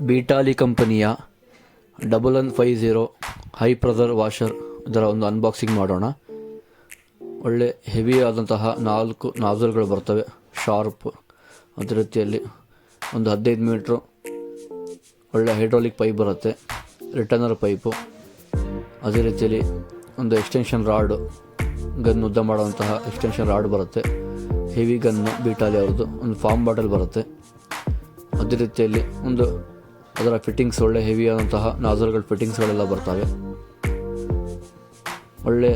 ಬೀಟಾಲಿ ಕಂಪನಿಯ 1150 high pressure washer ಇದರ ಒಂದು ಅನ್ಬಾಕ್ಸಿಂಗ್ ಮಾಡೋಣ. ಒಳ್ಳೆ ಹೆವಿ ಆದಂತಹ 4 ನಾಜಲ್ಗಳು ಬರ್ತವೆ, ಶಾರ್ಪ್. ಅದೇ ರೀತಿಯಲ್ಲಿ ಒಂದು 15 ಮೀಟ್ರು ಒಳ್ಳೆ ಹೈಡ್ರಾಲಿಕ್ ಪೈಪ್ ಬರುತ್ತೆ, ರಿಟರ್ನರ್ ಪೈಪು. ಅದೇ ರೀತಿಯಲ್ಲಿ ಒಂದು ಎಕ್ಸ್ಟೆನ್ಷನ್ ರಾಡ್, ಗನ್ ಉದ್ದ ಮಾಡುವಂತಹ ಎಕ್ಸ್ಟೆನ್ಷನ್ ರಾಡ್ ಬರುತ್ತೆ, ಹೆವಿ ಗನ್ನು ಬೀಟಾಲಿ ಅವ್ರದ್ದು. ಒಂದು ಫಾರ್ಮ್ ಬಾಟಲ್ ಬರುತ್ತೆ. ಅದೇ ರೀತಿಯಲ್ಲಿ ಒಂದು ಅದರ ಫಿಟ್ಟಿಂಗ್ಸ್, ಒಳ್ಳೆ ಹೆವಿ ಆದಂತಹ ನಾಜಲ್ಗಳ ಫಿಟ್ಟಿಂಗ್ಸ್ಗಳೆಲ್ಲ ಬರ್ತವೆ. ಒಳ್ಳೆ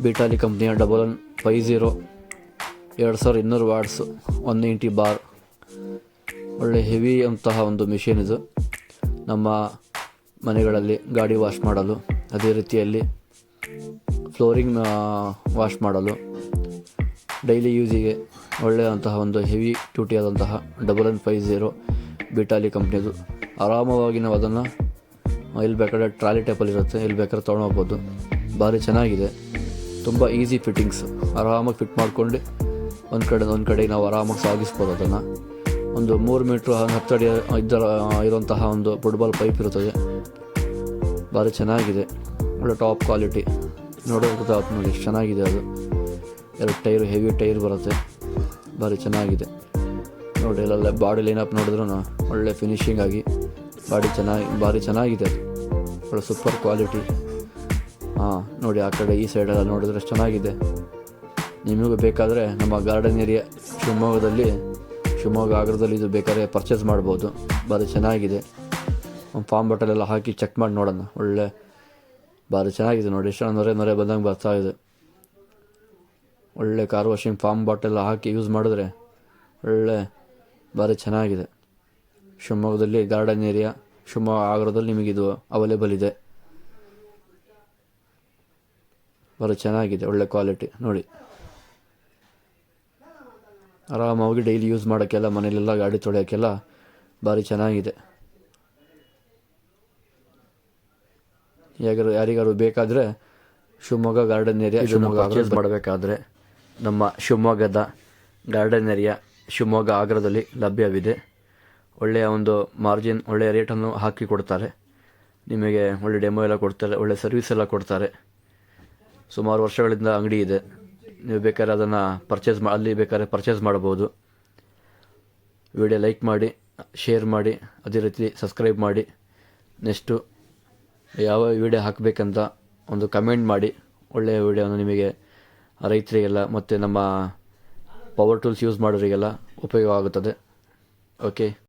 ಬೀಟಾಲಿ ಕಂಪ್ನಿಯ 1150 2200 ವಾಟ್ಸ್ 190 ಬಾರ್ ಒಳ್ಳೆ ಹೆವಿ ಅಂತಹ ಒಂದು ಮಿಷಿನ್ ಇದು. ನಮ್ಮ ಮನೆಗಳಲ್ಲಿ ಗಾಡಿ ವಾಶ್ ಮಾಡಲು, ಅದೇ ರೀತಿಯಲ್ಲಿ ಫ್ಲೋರಿಂಗ್ ವಾಶ್ ಮಾಡಲು, ಡೈಲಿ ಯೂಸಿಗೆ ಒಳ್ಳೆಯದಂತಹ ಒಂದು ಹೆವಿ ಡ್ಯೂಟಿ ಆದಂತಹ 1150 ಬೀಟಾಲಿ ಕಂಪ್ನಿದು. ಆರಾಮವಾಗಿ ನಾವು ಅದನ್ನು ಎಲ್ಲಿ ಬೇಕಾದ್ರೆ ಟ್ರಾಲಿ ಟೈಪಲ್ಲಿ ಇರುತ್ತೆ, ಎಲ್ಲಿ ಬೇಕಾದ್ರೆ ತೊಗೊಂಡೋಗ್ಬೋದು. ಭಾರಿ ಚೆನ್ನಾಗಿದೆ, ತುಂಬ ಈಸಿ ಫಿಟ್ಟಿಂಗ್ಸ್. ಆರಾಮಾಗಿ ಫಿಟ್ ಮಾಡ್ಕೊಂಡು ಒಂದು ಕಡೆ ನಾವು ಆರಾಮಾಗಿ ಸಾಗಿಸ್ಬೋದು ಅದನ್ನು. ಒಂದು 3 ಮೀಟ್ರ್ 10 ಅಡಿ ಇರುವಂತಹ ಒಂದು ಫುಟ್ಬಾಲ್ ಪೈಪ್ ಇರುತ್ತದೆ. ಭಾರಿ ಚೆನ್ನಾಗಿದೆ, ಒಳ್ಳೆ ಟಾಪ್ ಕ್ವಾಲಿಟಿ. ನೋಡೋದು ನೋಡಿ ಎಷ್ಟು ಚೆನ್ನಾಗಿದೆ ಅದು. 2 ಟೈರು, ಹೆವಿ ಟೈರ್ ಬರುತ್ತೆ, ಭಾರಿ ಚೆನ್ನಾಗಿದೆ ನೋಡಿ. ಇಲ್ಲೆಲ್ಲ ಬಾಡಿ ಲೈನಪ್ ನೋಡಿದ್ರೂ ಒಳ್ಳೆ ಫಿನಿಶಿಂಗ್ ಆಗಿ ಭಾರಿ ಚೆನ್ನಾಗಿದೆ ಅದು. ಒಳ್ಳೆ ಸೂಪರ್ ಕ್ವಾಲಿಟಿ. ನೋಡಿ ಆ ಕಡೆ ಈ ಸೈಡೆಲ್ಲ ನೋಡಿದ್ರೆ ಚೆನ್ನಾಗಿದೆ. ನಿಮಗೂ ಬೇಕಾದರೆ ನಮ್ಮ ಗಾರ್ಡನ್ ಏರಿಯಾ ಶಿವಮೊಗ್ಗ ಆಗ್ರದಲ್ಲಿ ಇದು ಬೇಕಾದ್ರೆ ಪರ್ಚೇಸ್ ಮಾಡ್ಬೋದು. ಭಾರಿ ಚೆನ್ನಾಗಿದೆ. ಫಾರ್ಮ್ ಬಾಟಲೆಲ್ಲ ಹಾಕಿ ಚೆಕ್ ಮಾಡಿ ನೋಡೋಣ. ಒಳ್ಳೆ ಭಾರಿ ಚೆನ್ನಾಗಿದೆ ನೋಡಿ, ಎಷ್ಟು ನೊರೆ ಬಂದಂಗೆ ಬರ್ತಾ ಇದೆ. ಒಳ್ಳೆ ಕಾರ್ ವಾಷಿಂಗ್ ಫಾರ್ಮ್ ಬಾಟೆಲ್ಲ ಹಾಕಿ ಯೂಸ್ ಮಾಡಿದ್ರೆ ಒಳ್ಳೆ ಭಾರಿ ಚೆನ್ನಾಗಿದೆ. ಶಿವಮೊಗ್ಗದಲ್ಲಿ ಗಾರ್ಡನ್ ಏರಿಯಾ, ಶಿವಮೊಗ್ಗ ಆಗ್ರದಲ್ಲಿ ನಿಮಗಿದು ಅವೈಲೇಬಲ್ ಇದೆ. ಭಾರಿ ಚೆನ್ನಾಗಿದೆ, ಒಳ್ಳೆ ಕ್ವಾಲಿಟಿ ನೋಡಿ. ಆರಾಮಾಗಿ ಡೈಲಿ ಯೂಸ್ ಮಾಡೋಕ್ಕೆಲ್ಲ, ಮನೆಯಲ್ಲೆಲ್ಲ ಗಾಡಿ ತೊಳೆಯೋಕ್ಕೆಲ್ಲ ಭಾರಿ ಚೆನ್ನಾಗಿದೆ. ಯಾರಿಗಾರು ಬೇಕಾದರೆ Shivamogga garden area, Shivamogga purchase ಮಾಡಬೇಕಾದ್ರೆ ನಮ್ಮ ಶಿವಮೊಗ್ಗದ ಗಾರ್ಡನ್ ಏರಿಯಾ ಶಿವಮೊಗ್ಗ ಆಗ್ರದಲ್ಲಿ ಲಭ್ಯವಿದೆ. ಒಳ್ಳೆಯ ಒಂದು ಮಾರ್ಜಿನ್, ಒಳ್ಳೆಯ ರೇಟನ್ನು ಹಾಕಿ ಕೊಡ್ತಾರೆ ನಿಮಗೆ. ಒಳ್ಳೆ ಡೆಮೋ ಎಲ್ಲ ಕೊಡ್ತಾರೆ, ಒಳ್ಳೆ ಸರ್ವಿಸ್ ಎಲ್ಲ ಕೊಡ್ತಾರೆ. ಸುಮಾರು ವರ್ಷಗಳಿಂದ ಅಂಗಡಿ ಇದೆ. ನೀವು ಬೇಕಾದ್ರೆ ಅದನ್ನು ಅಲ್ಲಿ ಬೇಕಾದ್ರೆ ಪರ್ಚೇಸ್ ಮಾಡ್ಬೋದು. ವಿಡಿಯೋ ಲೈಕ್ ಮಾಡಿ, ಶೇರ್ ಮಾಡಿ, ಅದೇ ರೀತಿ ಸಬ್ಸ್ಕ್ರೈಬ್ ಮಾಡಿ. ನೆಕ್ಸ್ಟು ಯಾವ ವಿಡಿಯೋ ಹಾಕಬೇಕಂತ ಒಂದು ಕಮೆಂಟ್ ಮಾಡಿ. ಒಳ್ಳೆಯ ವಿಡಿಯೋನ ನಿಮಗೆ ರೈತರಿಗೆಲ್ಲ ಮತ್ತು ನಮ್ಮ ಪವರ್ ಟೂಲ್ಸ್ ಯೂಸ್ ಮಾಡೋರಿಗೆಲ್ಲ ಉಪಯೋಗ ಆಗುತ್ತದೆ. ಓಕೆ.